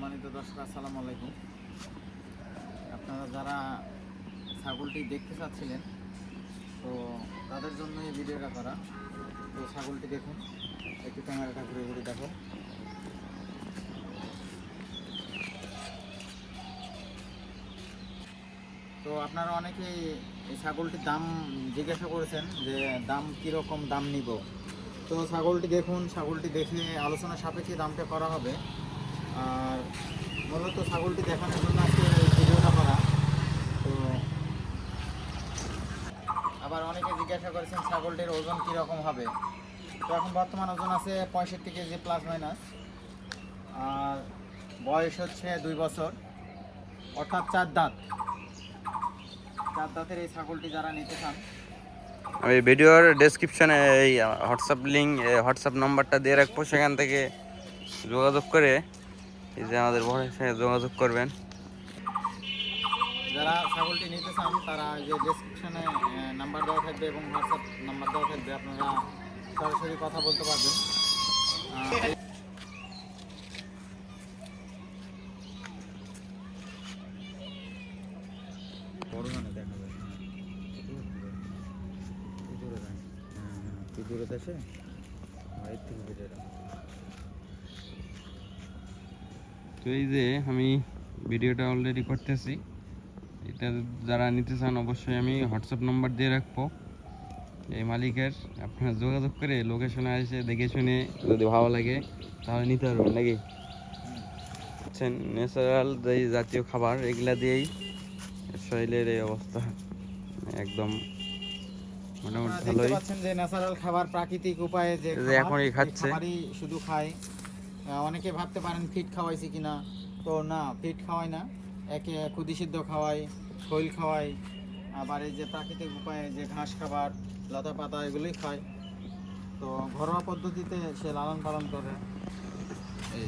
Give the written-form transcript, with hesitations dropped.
সম্মানিত দর্শক, আসসালামু আলাইকুম। আপনারা যারা ছাগলটি দেখতে চাচ্ছিলেন, তো তাদের জন্য এই ভিডিওটা করা। তো ছাগলটি দেখুন, একটু ক্যামেরাটা ঘুরে ঘুরে দেখো। তো আপনারা অনেকেই এই ছাগলটির দাম জিজ্ঞাসা করেছেন যে দাম কীরকম দাম নিব। তো ছাগলটি দেখুন, ছাগলটি দেখে আলোচনা সাপেক্ষে দামটা করা হবে। আর মূলত ছাগলটি দেখানোর জন্য আজকে ভিডিওটা করা। তো আবার অনেকে জিজ্ঞাসা করেছেন ছাগলটির ওজন কীরকম হবে। তো এখন বর্তমান ওজন আছে 65 কেজি প্লাস মাইনাস। আর বয়স হচ্ছে 2 বছর, অর্থাৎ 4 দাঁত। 4 দাঁতের এই ছাগলটি যারা নিতে চান, আমি ভিডিওর ডেসক্রিপশনে এই হোয়াটসঅ্যাপ নাম্বারটা দিয়ে রাখবো, সেখান থেকে যোগাযোগ করে এই যে আমাদের ভাইয়ের সঙ্গে যোগাযোগ করবেন। যারা ছাগলটি নিতে চান তারা যে ডেসক্রিপশনে নাম্বার দেওয়া থাকবে এবং হোয়াটসঅ্যাপ নাম্বার দেওয়া থাকবে, আপনারা সরাসরি কথা বলতে পারবেন। বড় মানে দেখা যায় দূরে আসে এর থেকে ভিডিওটা। তো এই যে আমি ভিডিওটা অলরেডি করতেছি, এটা যারা নিতে চান অবশ্যই আমি হোয়াটসঅ্যাপ নাম্বার দিয়ে রাখবো এই মালিকের। আপনারা যোগাযোগ করে লোকেশনে এসে দেখে শুনে যদি ভালো লাগে তাহলে নিতে পারবেন নাকি। ন্যাচারাল যে জাতীয় খাবার এগুলা দিয়েই শরীরের এই অবস্থা একদম মোটামুটি দেখতে ভালোই। পাচ্ছেন যে ন্যাচারাল খাবার, প্রাকৃতিক উপায়ে যে এখনই খাচ্ছে, খাবারই শুধু খায়। অনেকে ভাবতে পারেন ফিট খাওয়াইছি কিনা, তো না, ফিট খাওয়াই না। একে খুদি সিদ্ধ খাওয়াই, খৈল খাওয়াই, আবার এই যে প্রাকৃতিক উপায়ে যে ঘাস খাবার, লতা পাতা এগুলোই খায়। তো ঘরোয়া পদ্ধতিতে সে লালন পালন করে। এই